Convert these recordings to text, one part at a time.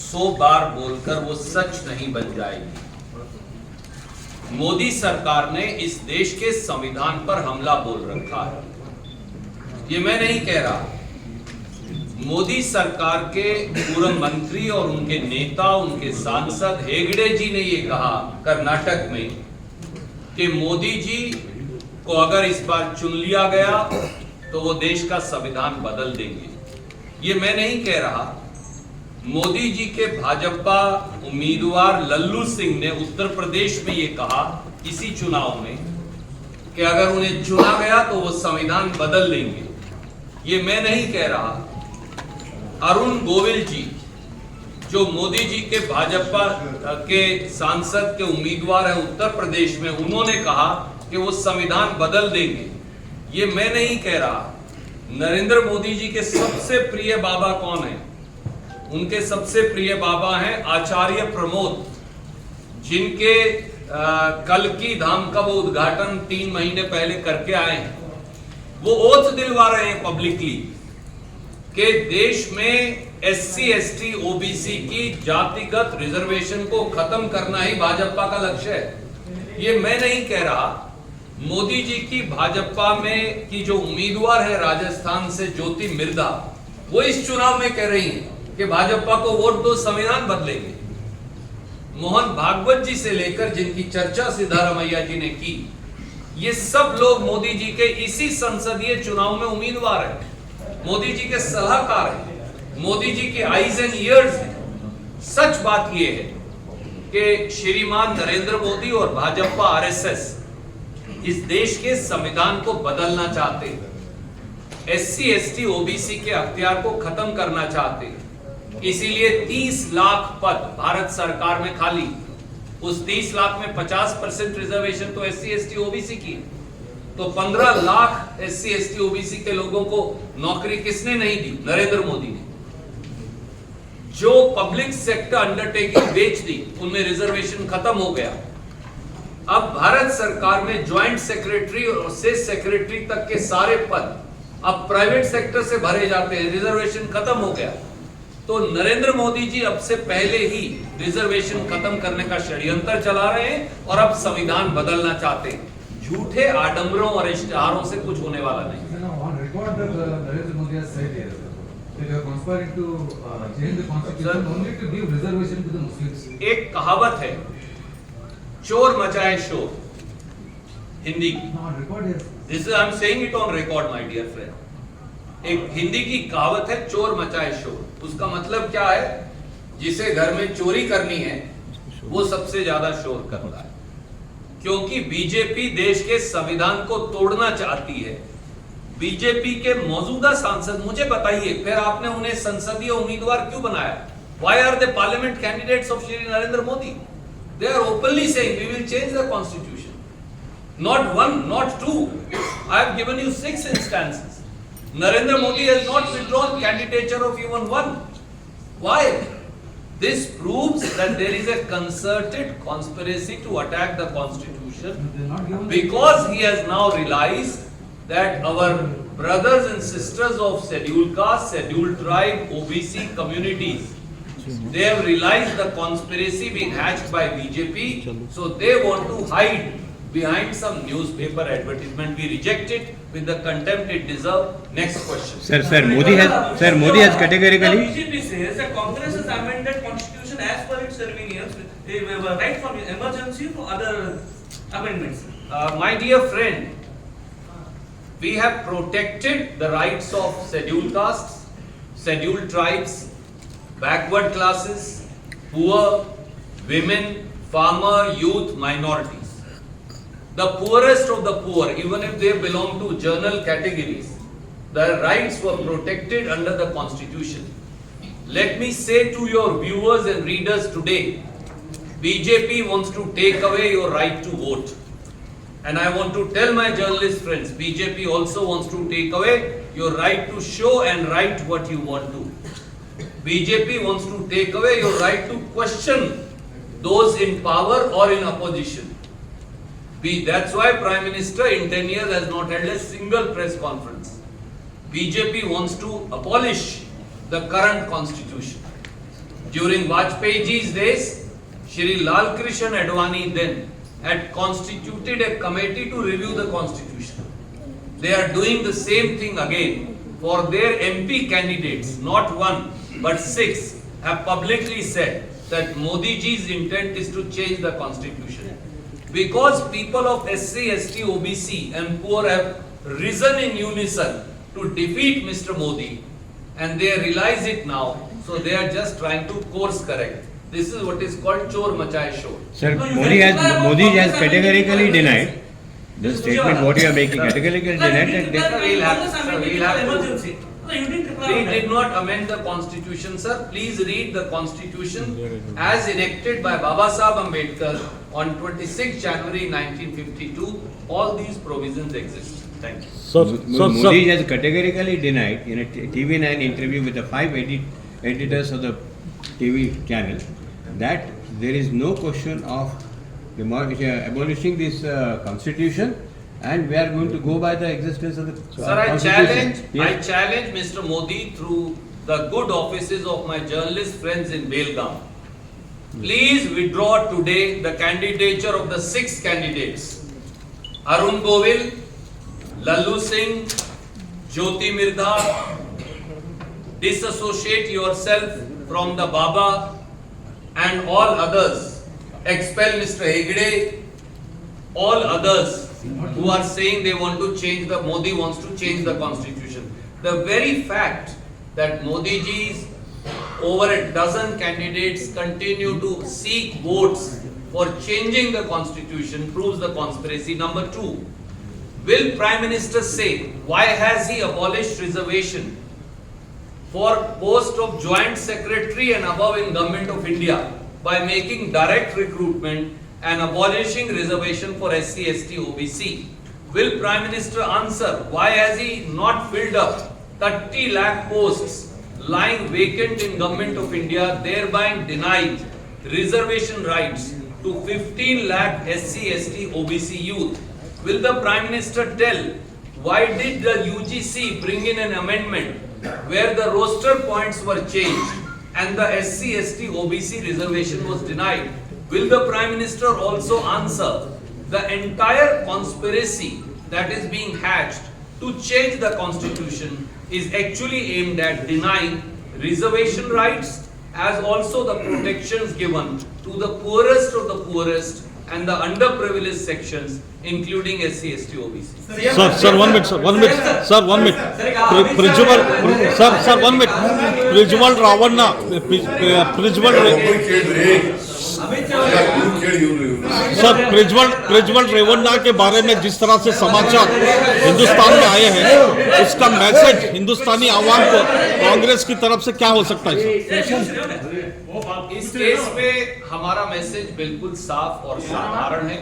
100 बार बोलकर वो सच नहीं बन जाएगी। मोदी सरकार ने इस देश के संविधान पर हमला बोल रखा है। ये मैं नहीं कह रहा, मोदी सरकार के पूर्व मंत्री और उनके नेता, उनके सांसद हेगड़े जी ने ये कहा कर्नाटक में कि मोदी जी को अगर इस बार चुन लिया गया तो वो देश का संविधान बदल देंगे। ये मैं नहीं कह रहा, मोदी जी के भाजपा उम्मीदवार लल्लू सिंह ने उत्तर प्रदेश में ये कहा इसी चुनाव में कि अगर उन्हें चुना गया तो वो संविधान बदल देंगे। ये मैं नहीं कह रहा, अरुण गोविल जी जो मोदी जी के भाजपा के सांसद के उम्मीदवार हैं उत्तर प्रदेश में, उन्होंने कहा कि वो संविधान बदल देंगे। ये मैं नहीं कह रहा। नरेंद्र मोदी जी के सबसे प्रिय बाबा कौन है? उनके सबसे प्रिय बाबा हैं आचार्य प्रमोद, जिनके कल्की धाम का वो उद्घाटन 3 महीने पहले करके आए हैं। वो ओथ दिलवा रहे हैं पब्लिकली कि देश में SC ST OBC की जातिगत रिजर्वेशन को खत्म करना ही भाजपा का लक्ष्य है। ये मैं नहीं कह रहा, मोदी जी की भाजपा में की जो उम्मीदवार है राजस्थान से ज्योति मिर्धा, वो इस चुनाव में कह रही हैं कि भाजपा को वोट दो, संविधान बदलेंगे। मोहन भागवत जी से लेकर जिनकी चर्चा सिद्धारमैया जी ने की, ये सब लोग मोदी जी के इसी संसदीय चुनाव में उम्मीदवार हैं, मोदी जी के सलाहकार हैं, मोदी जी के आईज एंड ईयर्स हैं। सच बात यह है कि श्रीमान नरेंद्र मोदी और भाजपा RSS इस देश के संविधान को बदलना चाहते हैं, SC ST OBC के अख्तियार को खत्म करना चाहते हैं। इसीलिए 30 लाख पद भारत सरकार में खाली, उस 30 लाख में 50% रिजर्वेशन तो SC ST OBC की, तो 15 लाख SC ST OBC के लोगों को नौकरी किसने नहीं दी? नरेंद्र मोदी ने। जो पब्लिक सेक्टर अंडरटेकिंग बेच दी, उनमें रिजर्वेशन खत्म हो गया। अब भारत सरकार में ज्वाइंट सेक्रेटरी और से सेक्रेटरी तक के सारे पद अब प्राइवेट सेक्टर से भरे जाते हैं, रिजर्वेशन खत्म हो गया। तो नरेंद्र मोदी जी अब से पहले ही रिजर्वेशन खत्म करने का षड्यंत्र चला रहे हैं और अब संविधान बदलना चाहते हैं। झूठे आडंबरों और इश्तिहारों से कुछ होने वाला नहीं। एक कहावत है, चोर मचाए शोर, हिंदी की। This is I am saying it on record my dear friend. एक हिंदी की कहावत है, चोर मचाए शोर। उसका मतलब क्या है? जिसे घर में चोरी करनी है वो सबसे ज्यादा शोर करता है, क्योंकि बीजेपी देश के संविधान को तोड़ना चाहती है। बीजेपी के मौजूदा सांसद, मुझे बताइए, फिर आपने उन्हें संसदीय उम्मीदवार क्यों बनाया? Why are they parliament candidates of Shri Narendra Modi? They are openly saying we will change the constitution. Not one, not two. I have given you 6 instances. Narendra Modi has not withdrawn candidature of even one. Why? This proves that there is a concerted conspiracy to attack the constitution, because he has now realized that our brothers and sisters of scheduled caste, scheduled tribe, OBC communities, they have realized the conspiracy being hatched by BJP, so they want to hide behind some newspaper advertisement. We reject it with the contempt it deserves. Next question. Sir, Modi has categorically. BJP says that Congress has amended constitution as per its convenience, with right from emergency to other amendments. My dear friend, we have protected the rights of scheduled castes, scheduled tribes, backward classes, poor, women, farmer, youth, minorities. The poorest of the poor, even if they belong to general categories, their rights were protected under the constitution. Let me say to your viewers and readers today, BJP wants to take away your right to vote. And I want to tell my journalist friends, BJP also wants to take away your right to show and write what you want to. BJP wants to take away your right to question those in power or in opposition. That's why Prime Minister in 10 years has not held a single press conference. BJP wants to abolish the current constitution. During Vajpayee ji's days, Shri Lal Krishan Advani then had constituted a committee to review the constitution. They are doing the same thing again for their MP candidates. Not one but 6 have publicly said that Modi ji's intent is to change the constitution. Because people of SC, ST, OBC and poor have risen in unison to defeat Mr. Modi, and they realize it now, so they are just trying to course correct. This is what is called chor machaye shor. Sir, No, you Modi can reply has about categorically Congress denied the statement what you are making. Sir. Categorically Sir, denied you that. didn't reply We'll have- on the sir, amendment we'll have to- emergency. No, you didn't reply We on did that. not amend the constitution, sir. Please read the constitution as enacted by Baba Sahib Ambedkar on 26 January 1952. All these provisions exist. Thank you. Modi has categorically denied in a TV9 interview with the 5 editors of the TV channel that there is no question of abolishing this constitution, and we are going to go by the existence of the Sir, I constitution. challenge, Mr. Modi through the good offices of my journalist friends in Belgaum. Please withdraw today the candidature of the 6 candidates. Arun Govil, Lallu Singh, Jyoti Mirdha. Disassociate yourself from the Baba and all others. Expel Mr. Hegde, all others who are saying they want to change the, Modi wants to change the constitution. The very fact that Modi ji's over a dozen candidates continue to seek votes for changing the constitution proves the conspiracy. Number 2, will Prime Minister say why has he abolished reservation for post of Joint Secretary and above in Government of India by making direct recruitment and abolishing reservation for SC, ST, OBC? Will Prime Minister answer why has he not filled up 30 lakh posts lying vacant in Government of India, thereby denied reservation rights to 15 lakh SC, ST, OBC youth? Will the Prime Minister tell why did the UGC bring in an amendment where the roster points were changed and the SC, ST, OBC reservation was denied? Will the Prime Minister also answer the entire conspiracy that is being hatched to change the constitution is actually aimed at denying reservation rights as also the protections given to the poorest of the poorest and the underprivileged sections including SC, ST, OBC? Sir, 1 minute, sir, 1 minute, sir, 1 minute. Prajwal, sir, 1 minute. Prajwal Ravana, sir Prajwal Revanna के बारे में जिस तरह से समाचार हिंदुस्तान में आए हैं, उसका मैसेज हिंदुस्तानी आवाम को कांग्रेस की तरफ से क्या हो सकता है सर? इस केस पे हमारा मैसेज बिल्कुल साफ और साधारण है।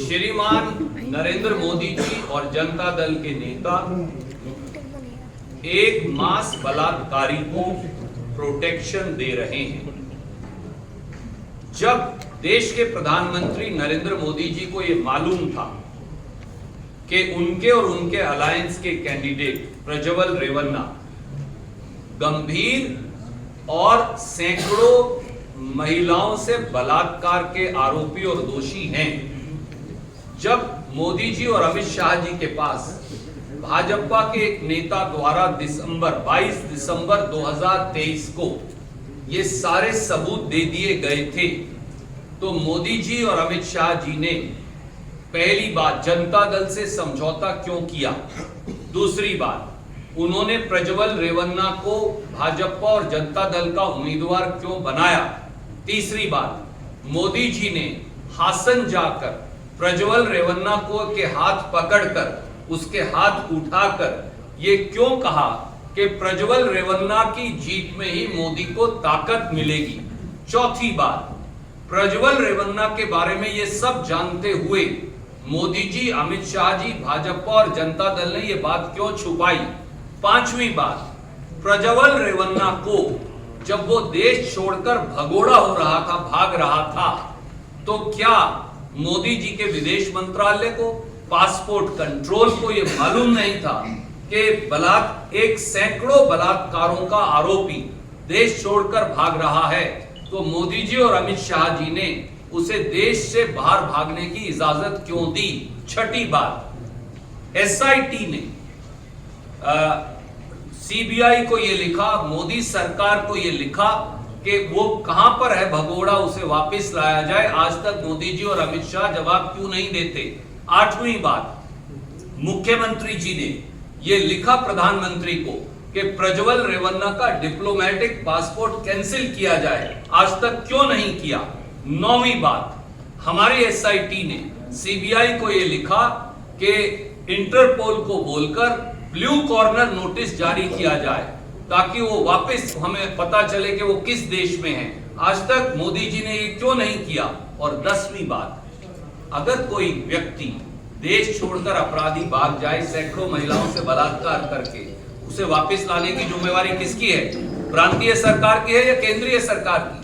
श्रीमान नरेंद्र मोदी जी और जनता दल के नेता एक मास बलात्कारी को प्रोटेक्शन दे रहे हैं। जब देश के प्रधानमंत्री नरेंद्र मोदी जी को यह मालूम था कि उनके और उनके अलायंस के कैंडिडेट प्रज्वल रेवन्ना गंभीर और सैकड़ों महिलाओं से बलात्कार के आरोपी और दोषी हैं, जब मोदी जी और अमित शाह जी के पास भाजपा के एक नेता द्वारा 22 दिसंबर 2023 को ये सारे सबूत दे दिए गए थे, तो मोदी जी और अमित शाह जी ने पहली बात जनता दल से समझौता क्यों किया? दूसरी बात, उन्होंने प्रज्वल रेवन्ना को भाजपा और जनता दल का उम्मीदवार क्यों बनाया? तीसरी बात, मोदी जी ने हासन जाकर प्रज्वल रेवन्ना को के हाथ पकड़कर उसके हाथ उठाकर ये क्यों कहा कि प्रज्वल रेवन्ना की जीत में ही मोदी को ताकत मिलेगी? चौथी बात, प्रज्वल रेवन्ना के बारे में ये सब जानते हुए मोदी जी, अमित शाह जी, भाजपा और जनता दल ने ये बात क्यों छुपाई? पांचवी बात, प्रज्वल रेवन्ना को जब वो देश छोड़कर भगोड़ा हो रहा था, भाग रहा था, तो क्या मोदी जी के विदेश मंत्रालय को, पासपोर्ट कंट्रोल को ये मालूम नहीं था कि एक सैकड़ों बलात्कारों का आरोपी देश छोड़कर भाग रहा है तो मोदी जी और अमित शाह जी ने उसे देश से बाहर भागने की इजाजत क्यों दी? छठी बात, एसआईटी ने सीबीआई को यह लिखा, मोदी सरकार को यह लिखा कि वो कहां पर है भगोड़ा, उसे वापस लाया जाए। आज तक मोदी जी और अमित शाह जवाब क्यों नहीं देते? आठवीं बात, मुख्यमंत्री जी ने यह लिखा प्रधानमंत्री को कि प्रज्वल रेवन्ना का डिप्लोमेटिक पासपोर्ट कैंसिल किया जाए, आज तक क्यों नहीं किया? नौवीं बात, हमारी एसआईटी ने सीबीआई को यह लिखा कि इंटरपोल को बोलकर ब्लू कॉर्नर नोटिस जारी किया जाए ताकि वो वापस हमें पता चले कि वो किस देश में है। आज तक मोदी जी ने ये क्यों नहीं किया? और 10वीं बात, अगर कोई व्यक्ति देश छोड़कर अपराधी भाग जाए, सैकड़ों महिलाओं से बलात्कार करके, उसे वापस लाने की जिम्मेवारी किसकी है? प्रांतीय सरकार की है या केंद्रीय सरकार की?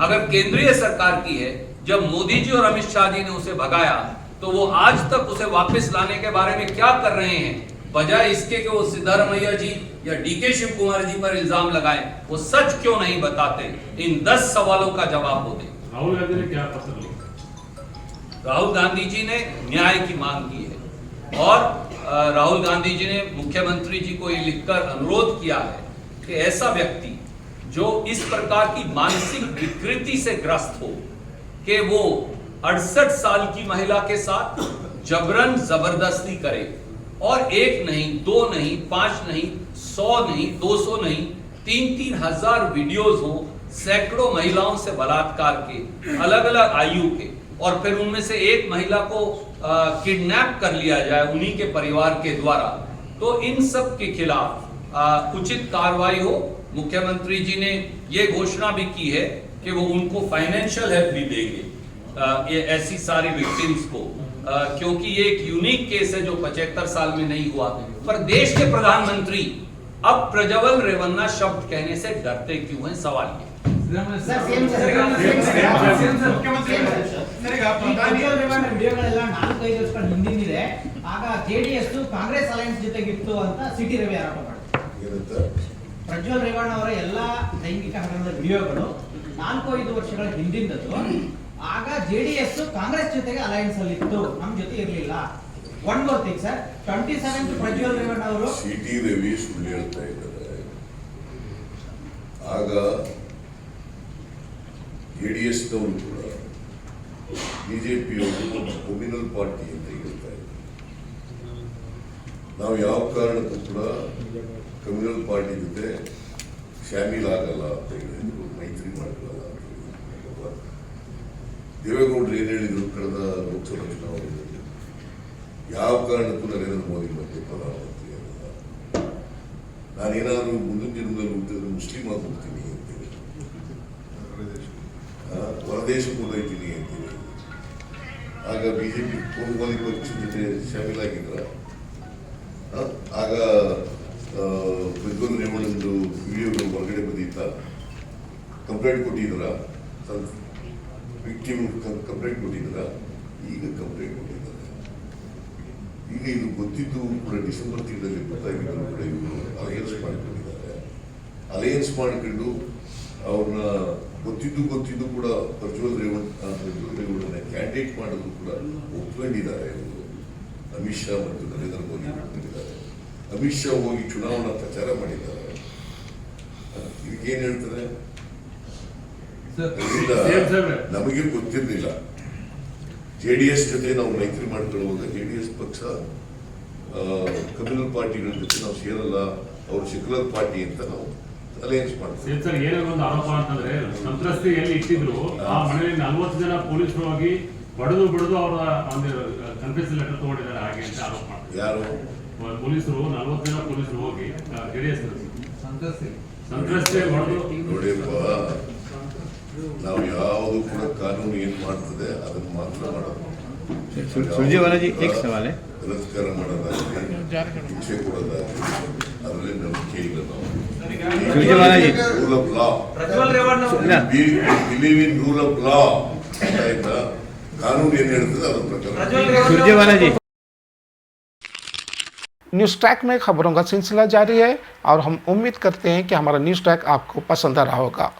अगर केंद्रीय सरकार की है, जब मोदी जी और अमित शाह जी ने उसे भगाया तो वो आज तक उसे वापस लाने के बारे में क्या कर रहे हैं? बजाय इसके कि वो सिद्धारमैया जी या डीके शिव कुमार जी पर इल्जाम लगाएं, वो सच क्यों नहीं बताते? इन 10 सवालों का जवाब वो दें। राहुल गांधी ने क्या पत्र लिखा? राहुल गांधी जी ने न्याय की मांग की है और राहुल गांधी जी ने मुख्यमंत्री जी को ये लिखकर अनुरोध किया है कि ऐसा व्यक्ति जो इस प्रकार की मानसिक विकृति से ग्रस्त हो कि वो 68 साल की महिला के साथ जबरन जबरदस्ती करे और 1 नहीं, 2 नहीं, 5 नहीं, 100 नहीं, 200 नहीं, 3-3 हजार वीडियोस हो सैकड़ों महिलाओं से बलात्कार के, अलग अलग आयु के, और फिर उनमें से एक महिला को किडनैप कर लिया जाए उन्हीं के परिवार के द्वारा, तो इन सब के खिलाफ उचित कार्रवाई हो। मुख्यमंत्री जी ने ये घोषणा भी की है कि वो उनको फाइनेंशियल हेल्प भी देंगे ये ऐसी सारी विक्टिम्स को, क्योंकि ये एक यूनिक केस है जो 75 साल में नहीं हुआ। पर देश के प्रधानमंत्री अब प्रज्वल रेवन्ना शब्द कहने से डरते क्यों हैं? सवाल ये। ವಿಡಿಯೋಗಳೆಲ್ಲ 4-5 ವರ್ಷಗಳ ಹಿಂದಿನಿದೆ. ಆಗ ಜೆಡಿಎಸ್ ಕಾಂಗ್ರೆಸ್ ಅಲೈನ್ಸ್ ಜೊತೆಗಿತ್ತು ಅಂತ ಸಿಟಿ ರವಿ ಆರೋಪ ಮಾಡಿದ್ರು. ಪ್ರಜ್ವಲ್ ರೇವಣ್ಣ ಅವರ ಎಲ್ಲ ಲೈಂಗಿಕ ಹಗರಣದ ವಿಡಿಯೋಗಳು 4-5 ವರ್ಷಗಳ ಹಿಂದಿಂದದ್ದು. ಆಗ ಜೆಡಿಎಸ್ ಕಾಂಗ್ರೆಸ್ ಜೊತೆಗೆ ಅಲೈನ್ಸ್ ಅಲ್ಲಿ ಇತ್ತು, ನಮ್ಮ ಜೊತೆ ಇರಲಿಲ್ಲ. One more thing sir, 27th Prajwal Revanna ಅವರು ಸಿಟಿ ರವಿ ಸುಳ್ಳು ಹೇಳ್ತಾ ಇದ್ದಾರೆ. ಆಗ ಜೆಡಿಎಸ್ ನವರು ಕೂಡ ಬಿಜೆಪಿಯವರು ಕಮ್ಯುನಲ್ ಪಾರ್ಟಿ ಅಂತ ಹೇಳ್ತಾ ಇದ್ದಾರೆ. ನಾವು ಯಾವ ಕಾರಣಕ್ಕೂ ಕೂಡ ಕಮ್ಯುನಲ್ ಪಾರ್ಟಿ ಜೊತೆ ಶಾಮೀಲ್ ಆಗಲ್ಲ ಅಂತ ಹೇಳಿದ್ರು, ಮೈತ್ರಿ ಮಾಡಲ್ಲ ಅಂತ ಹೇಳಿದ್ರು. ದೇವೇಗೌಡರು ಏನ್ ಹೇಳಿದ್ರು ಕಳೆದ ಲೋಕಸಭಾ ಚುನಾವಣೆಯಲ್ಲಿ, ಯಾವ ಕಾರಣಕ್ಕೂ ನರೇಂದ್ರ ಮೋದಿ ಮತ್ತೆ ಪ್ರಧಾನಮಂತ್ರಿ ಆಗಲ್ಲ, ನಾನೇನಾದ್ರೂ ಮುಂದಿನ ದಿನದಲ್ಲಿ ಹುಟ್ಟಿದ್ರೆ ಮುಸ್ಲಿಂ ಆಗಿ ಹೋಗ್ತೀನಿ ಅಂತೇಳಿ, ಹೊರದೇಶಕ್ಕೆ ಹೋಗ್ತೀನಿ ಅಂತೇಳಿ. ಆಗ ಬಿಜೆಪಿ ಮೋದಿ ಪಕ್ಷದ ಜೊತೆ ಶಾಮೀಲಾಗಿದ್ರ. ಆಗ ಪ್ರಜ್ವಲ್ ರೇವಣ್ಣಂದು ವಿಡಿಯೋಗಳು ಹೊರಗಡೆ ಬಂದಿತ್ತ, ಕಂಪ್ಲೇಂಟ್ ಕೊಟ್ಟಿದ್ರ, ವಿಕ್ಟಿಮ್ ಕಂಪ್ಲೇಂಟ್ ಕೊಟ್ಟಿದ್ರ, ಈಗ ಕಂಪ್ಲೇಂಟ್ ಕೊಟ್ಟಿದ್ದಾರೆ. ಈಗ ಇದು ಗೊತ್ತಿದ್ದು ಕೂಡ ಡಿಸೆಂಬರ್ ತಿಂಗಳಲ್ಲಿ ಗೊತ್ತಾಗಿದ್ದರೂ ಕೂಡ ಇವರು ಅಲಯನ್ಸ್ ಮಾಡಿಕೊಂಡಿದ್ದಾರೆ. ಅಲಯನ್ಸ್ ಮಾಡಿಕೊಂಡು ಅವ್ರನ್ನ ಗೊತ್ತಿದ್ದು ಕೂಡ ಪ್ರಜ್ವಲ್ ರೇವಣ್ಣನ ಕ್ಯಾಂಡಿಡೇಟ್ ಮಾಡೋದು ಕೂಡ ಒಪ್ಕೊಂಡಿದ್ದಾರೆ. ಅವರು ಅಮಿತ್ ಶಾ ಮತ್ತು ನರೇಂದ್ರ ಮೋದಿ ಒಪ್ಕೊಂಡಿದ್ದಾರೆ. ಅಮಿತ್ ಶಾ ಹೋಗಿ ಚುನಾವಣಾ ಪ್ರಚಾರ ಮಾಡಿದ್ದಾರೆ. ಇದಕ್ಕೇನು ಹೇಳ್ತಾರೆ? ನಮಗೆ ಗೊತ್ತಿರಲಿಲ್ಲ. ಜೆಡಿಎಸ್ ಜೊತೆ ನಾವು ಮೈತ್ರಿ ಮಾಡ್ಕೊಳ್ಳುವಾಗ ಜೆಡಿಎಸ್ ಪಕ್ಷ ಕಮ್ಯುನಲ್ ಪಾರ್ಟಿಗಳ ಜೊತೆ ನಾವು ಸೇರಲ್ಲ, ಅವರು ಸೆಕ್ಯುಲರ್ ಪಾರ್ಟಿ ಅಂತ ನಾವು ಅಲಯನ್ಸ್ ಮಾಡ್ತೀವಿ. ಸರ್, ಏನೋ ಒಂದು ಆರೋಪ ಅಂತಂದ್ರೆ ಸಂತ್ರಸ್ತೆ ಎಲ್ಲಿ ಇಟ್ಟಿದ್ರು ಆ ಮನೆಯಲ್ಲಿ 40 ಜನ ಪೊಲೀಸರು ಹೋಗಿ ಬಡಿದು ಅವರ ಒಂದು ಕನ್ಫೆಷನ್ ಲೆಟರ್ ತಗೊಂಡಿದ್ದಾರೆ ಹಾಗೆ ಅಂತ ಆರೋಪ ಮಾಡ್ತಾರೆ. ಯಾರು ಪೊಲೀಸರು 40 ಜನ ಪೊಲೀಸರು ಹೋಗಿ ಜೆಡಿಎಸ್ ಸಂತ್ರಸ್ತೆ ಹೊಡೆದು. ನೋಡಿಯಪ್ಪ, ನಾವು ಯಾವುದು ಕೂಡ ಕಾನೂನು ಏನ್ ಮಾಡ್ತದೆ ಅದನ್ನು ಮಾತ್ರ ಮಾಡೋದು. सुरजेवाला जी, एक सवाल है. ತಿರಸ್ಕಾರ ಮಾಡೋದಾಗಲಿ, ಶಿಕ್ಷೆ ಕೊಡೋದಾಗಲಿ ಅದರಲ್ಲಿ ನಂಬಿಕೆ ಇಲ್ಲ. ನಾವು Surjewala ji, rule of law, Prajwal Revanna believe in rule of law. ಆಯ್ತಾ? ಕಾನೂನು ಏನ್ ಹೇಳ್ತದೆ ಅದ್ರ ಪ್ರಕಾರ. सुरजेवाला जी, न्यूज़ ट्रैक में खबरों का सिलसिला जारी है और हम उम्मीद करते हैं कि हमारा न्यूज़ ट्रैक आपको पसंद आ रहा होगा।